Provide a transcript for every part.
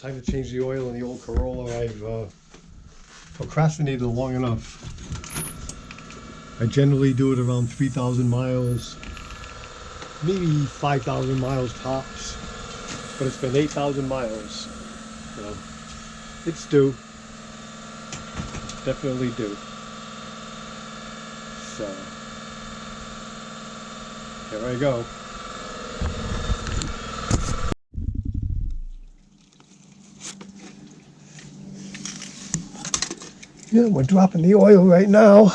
Time to change the oil in the old Corolla. I've procrastinated long enough. I generally do it around 3,000 miles, maybe 5,000 miles tops, but it's been 8,000 miles. So it's due. Definitely due. So here I go. Yeah, we're dropping the oil right now.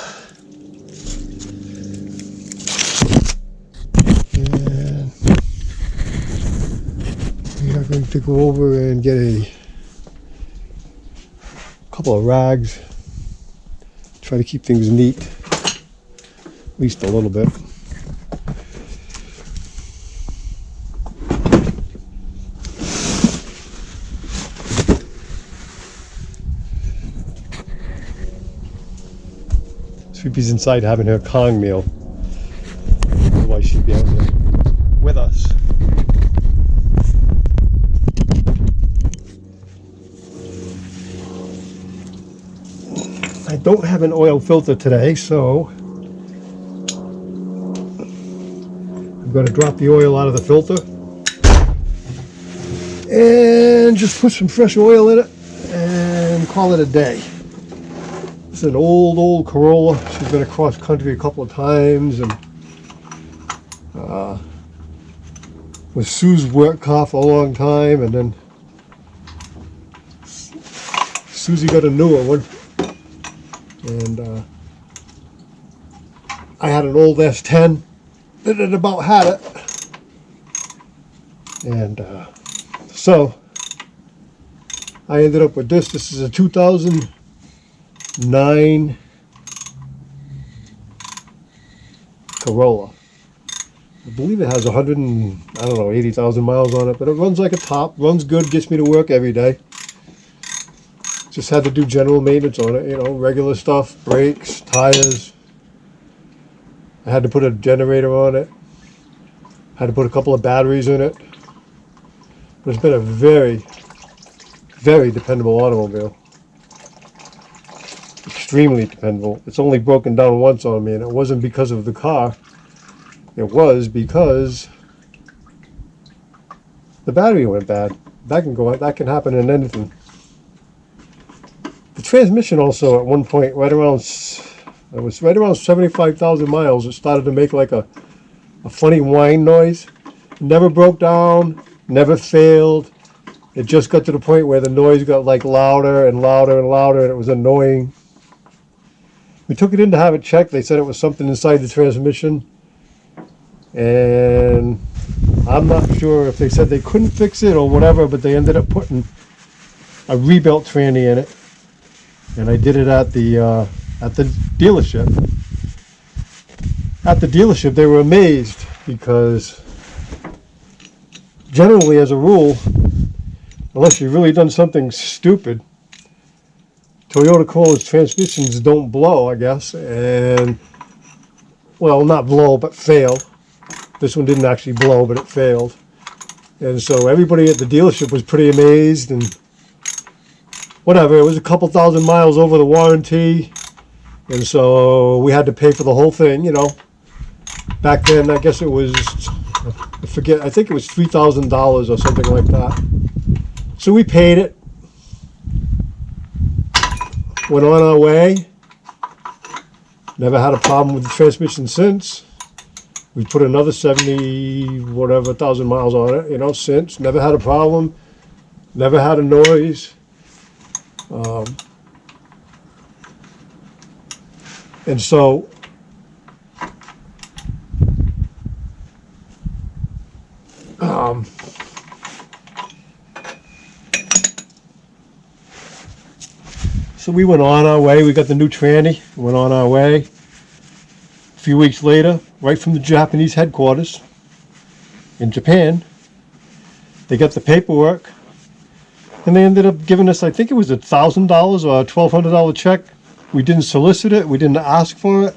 And we are going to go over and get a couple of rags. Try to keep things neat, at least a little bit. Sweepy's inside having her Kong meal. Otherwise she'd be out there with us. I don't have an oil filter today, so I'm going to drop the oil out of the filter and just put some fresh oil in it and call it a day. This is an old Corolla. She's been across country a couple of times, and with Sue's work car for a long time, and then Susie got a newer one, and I had an old S10 that had about had it, and so I ended up with this. This is a 2009 Corolla. I believe it has 80,000 miles on it, but it runs like a top, runs good, gets me to work every day. Just had to do general maintenance on it, you know, regular stuff, brakes, tires. I had to put a generator on it. Had to put a couple of batteries in it. But it's been a very, very dependable automobile. Extremely dependable. It's only broken down once on me, and it wasn't because of the car. It was because the battery went bad. That can happen in anything. The transmission also at one point, it was right around 75,000 miles, it started to make like a funny whine noise. It never broke down, never failed. It just got to the point where the noise got like louder and louder and louder, and it was annoying. We took it in to have it checked. They said it was something inside the transmission, and I'm not sure if they said they couldn't fix it or whatever, but they ended up putting a rebuilt tranny in it, and I did it at the dealership. At the dealership, they were amazed because generally, as a rule, unless you've really done something stupid, Toyota Corolla's transmissions don't blow, I guess, and, well, not blow, but fail. This one didn't actually blow, but it failed. And so everybody at the dealership was pretty amazed, and whatever, it was a couple thousand miles over the warranty, and so we had to pay for the whole thing, you know. Back then, I guess it was, I think it was $3,000 or something like that. So we paid it. Went on our way. Never had a problem with the transmission since. We put another 70,000 miles on it, you know, since. Never had a problem. Never had a noise. And so so we went on our way. We got the new tranny, went on our way. A few weeks later, right from the Japanese headquarters in Japan, they got the paperwork, and they ended up giving us, I think it was $1,000 or a $1,200 check. We didn't solicit it. We didn't ask for it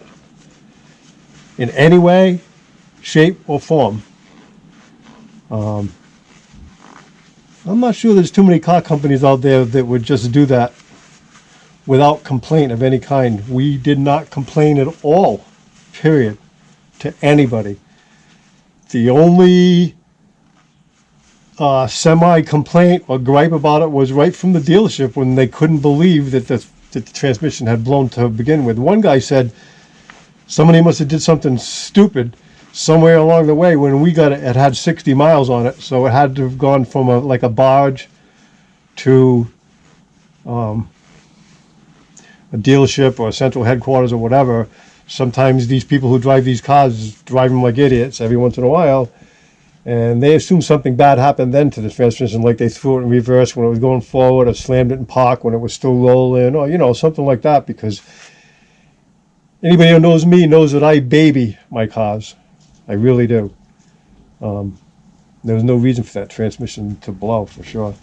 in any way, shape, or form. I'm not sure there's too many car companies out there that would just do that without complaint of any kind. We did not complain at all, period, to anybody. The only semi-complaint or gripe about it was right from the dealership when they couldn't believe that the transmission had blown to begin with. One guy said somebody must have did something stupid somewhere along the way. When we got it, it had 60 miles on it, so it had to have gone from like a barge to a dealership or a central headquarters or whatever. Sometimes these people who drive these cars drive them like idiots every once in a while, and they assume something bad happened then to the transmission, like they threw it in reverse when it was going forward, or slammed it in park when it was still rolling, or something like that. Because anybody who knows me knows that I baby my cars. I really do. There was no reason for that transmission to blow, for sure.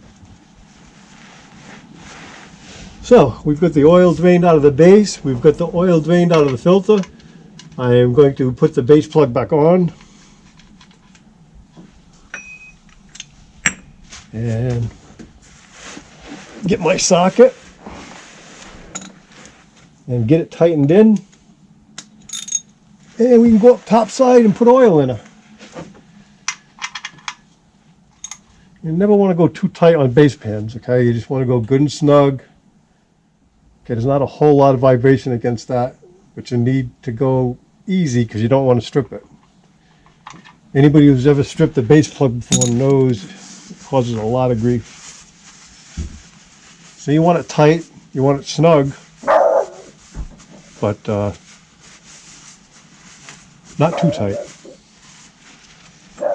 So we've got the oil drained out of the base. We've got the oil drained out of the filter. I am going to put the base plug back on. And get my socket. And get it tightened in. And we can go up top side and put oil in her. You never want to go too tight on base pans, okay? You just want to go good and snug. Okay, there's not a whole lot of vibration against that, but you need to go easy because you don't want to strip it. Anybody who's ever stripped a base plug before knows it causes a lot of grief. So you want it tight, you want it snug, but not too tight.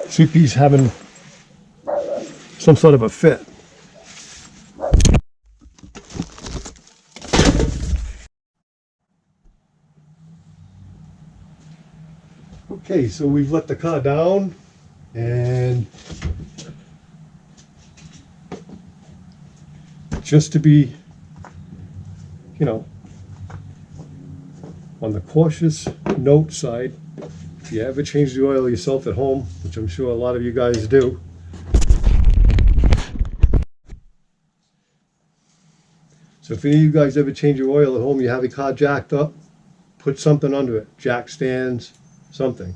CP's having some sort of a fit. Okay, so we've let the car down, and just to be, on the cautious note side, if you ever change the oil yourself at home, which I'm sure a lot of you guys do, so if any of you guys ever change your oil at home, you have your car jacked up, put something under it, jack stands, something.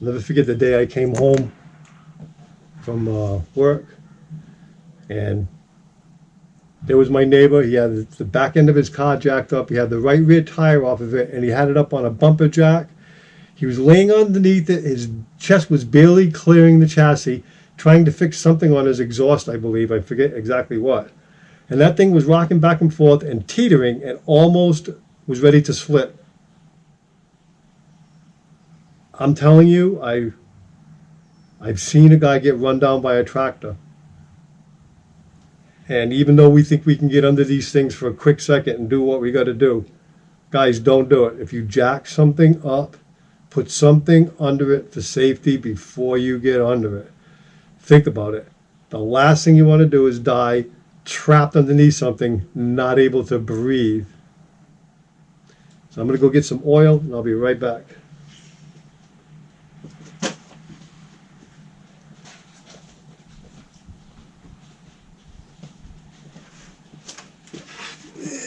I'll never forget the day I came home from work, and there was my neighbor. He had the back end of his car jacked up. He had the right rear tire off of it, and he had it up on a bumper jack. He was laying underneath it. His chest was barely clearing the chassis, trying to fix something on his exhaust, I believe. I forget exactly what. And that thing was rocking back and forth and teetering and almost was ready to slip. I'm telling you, I've seen a guy get run down by a tractor. And even though we think we can get under these things for a quick second and do what we got to do, guys, don't do it. If you jack something up, put something under it for safety before you get under it. Think about it. The last thing you want to do is die trapped underneath something, not able to breathe. So I'm going to go get some oil, and I'll be right back.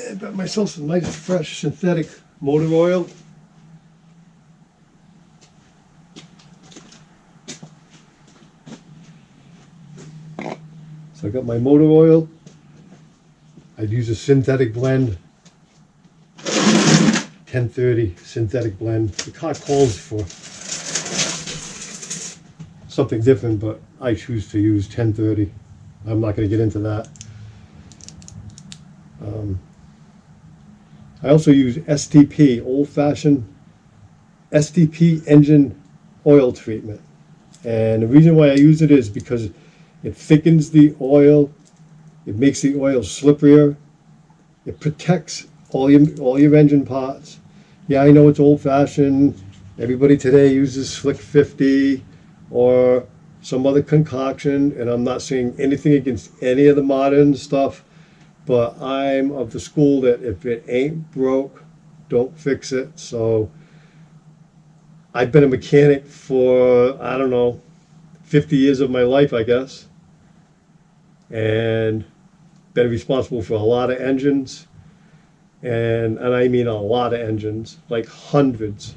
I got myself some nice fresh synthetic motor oil. So I got my motor oil. I'd use a synthetic blend, 1030 synthetic blend. The car calls for something different, but I choose to use 1030. I'm not going to get into that. I also use STP, old-fashioned Stp Engine Oil Treatment. And the reason why I use it is because it thickens the oil, it makes the oil slipperier, it protects all your engine parts. Yeah, I know it's old-fashioned. Everybody today uses Slick 50 or some other concoction, and I'm not saying anything against any of the modern stuff. But I'm of the school that if it ain't broke, don't fix it. So I've been a mechanic for, I don't know, 50 years of my life, I guess. and been responsible for a lot of engines, and I mean a lot of engines, like hundreds,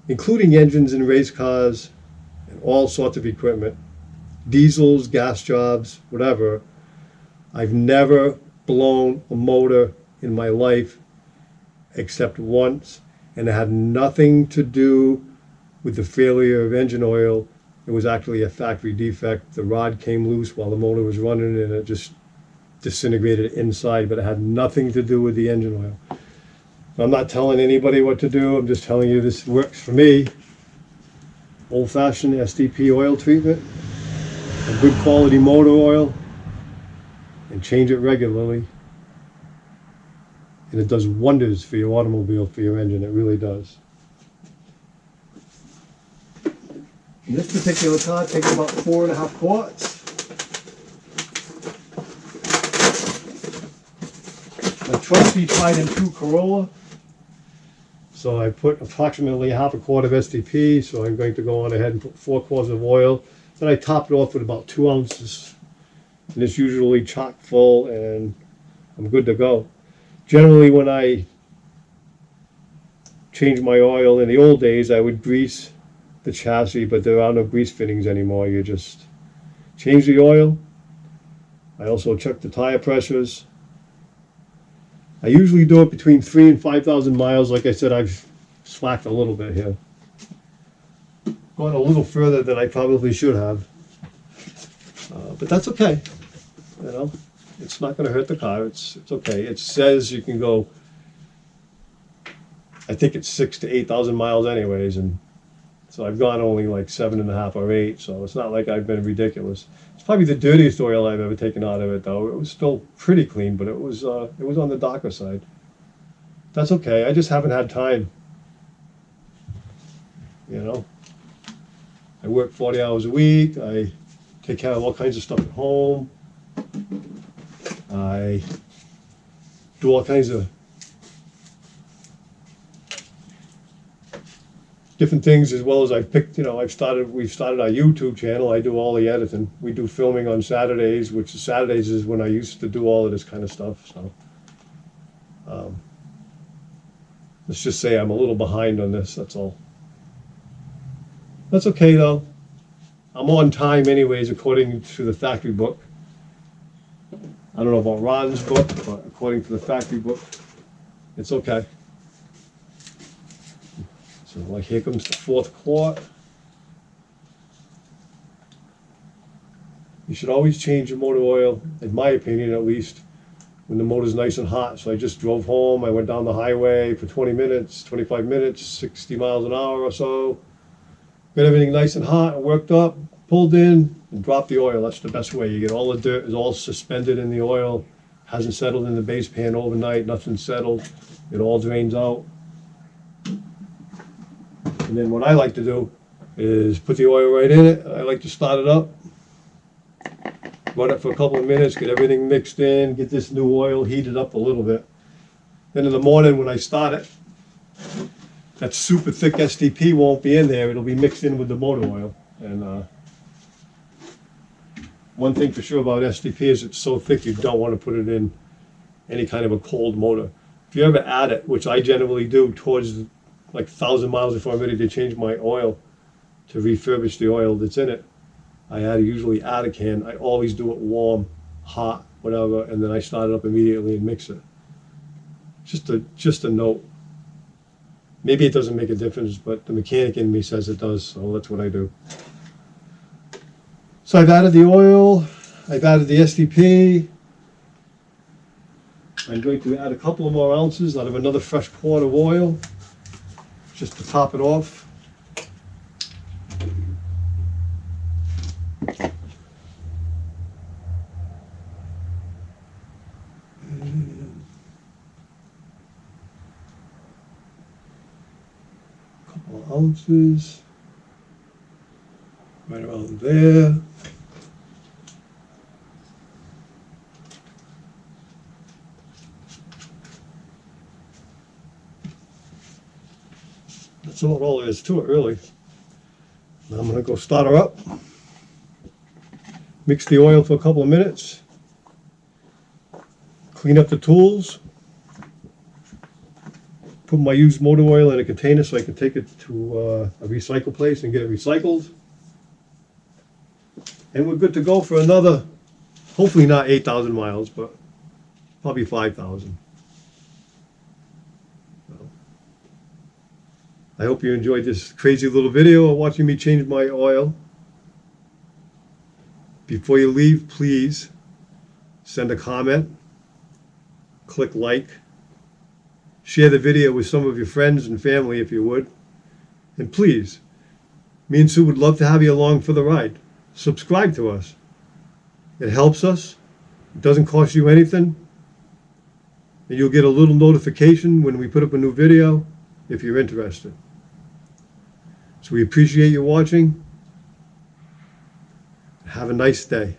including engines in race cars and all sorts of equipment, diesels, gas jobs, whatever. I've never blown a motor in my life except once, and it had nothing to do with the failure of engine oil. It was actually a factory defect. The rod came loose while the motor was running and it just disintegrated inside, but it had nothing to do with the engine oil. I'm not telling anybody what to do. I'm just telling you this works for me. Old-fashioned Stp oil treatment, a good quality motor oil, and change it regularly. And it does wonders for your automobile, for your engine. It really does. And this particular car takes about 4.5 quarts. My trusty tried and true Corolla. So I put approximately 1/2 quart of STP, so I'm going to go on ahead and put 4 quarts of oil. Then I top it off with about 2 ounces. And it's usually chock full, and I'm good to go. Generally, when I change my oil, in the old days, I would grease the chassis, but there are no grease fittings anymore. You just change the oil. I also check the tire pressures. I usually do it between 3,000 and 5,000 miles. Like I said, I've slacked a little bit here. Gone a little further than I probably should have. But that's okay. You know, it's not going to hurt the car. It's okay. It says you can go, I think it's 6,000 to 8,000 miles anyways, and so I've gone only like 7.5 or 8, so it's not like I've been ridiculous. It's probably the dirtiest oil I've ever taken out of it, though. It was still pretty clean, but it was on the darker side. That's okay. I just haven't had time. You know, I work 40 hours a week. I take care of all kinds of stuff at home. I do all kinds of different things, as well as I've picked, we've started our YouTube channel. I do all the editing. We do filming on Saturdays, which Saturdays is when I used to do all of this kind of stuff. So let's just say I'm a little behind on this, that's all. That's okay though. I'm on time anyways, according to the factory book. I don't know about Ron's book, but according to the factory book, it's okay. So like here comes the 4th quart. You should always change your motor oil, in my opinion at least, when the motor's nice and hot. So I just drove home, I went down the highway for 20 minutes, 25 minutes, 60 miles an hour or so. Got everything nice and hot and worked up, pulled in, and dropped the oil. That's the best way. You get all the dirt, is all suspended in the oil, hasn't settled in the base pan overnight, nothing's settled. It all drains out. And then what I like to do is put the oil right in it. I like to start it up, run it for a couple of minutes, get everything mixed in, get this new oil heated up a little bit. Then in the morning when I start it, that super thick STP won't be in there. It'll be mixed in with the motor oil. And one thing for sure about STP is it's so thick you don't want to put it in any kind of a cold motor. If you ever add it, which I generally do towards like 1,000 miles before I'm ready to change my oil to refurbish the oil that's in it, I usually add a can. I always do it warm, hot, whatever, and then I start it up immediately and mix it. Just a note. Maybe it doesn't make a difference, but the mechanic in me says it does, so that's what I do. So I've added the oil, I've added the STP. I'm going to add a couple of more ounces out of another fresh quart of oil, just to top it off. A couple of ounces, right around there. That's all there is to it, really. Now I'm going to go start her up. Mix the oil for a couple of minutes. Clean up the tools. Put my used motor oil in a container so I can take it to a recycle place and get it recycled. And we're good to go for another, hopefully not 8,000 miles, but probably 5,000. I hope you enjoyed this crazy little video of watching me change my oil. Before you leave, please send a comment, click like, share the video with some of your friends and family if you would. And please, me and Sue would love to have you along for the ride. Subscribe to us. It helps us. It doesn't cost you anything. And you'll get a little notification when we put up a new video if you're interested. So we appreciate you watching. Have a nice day.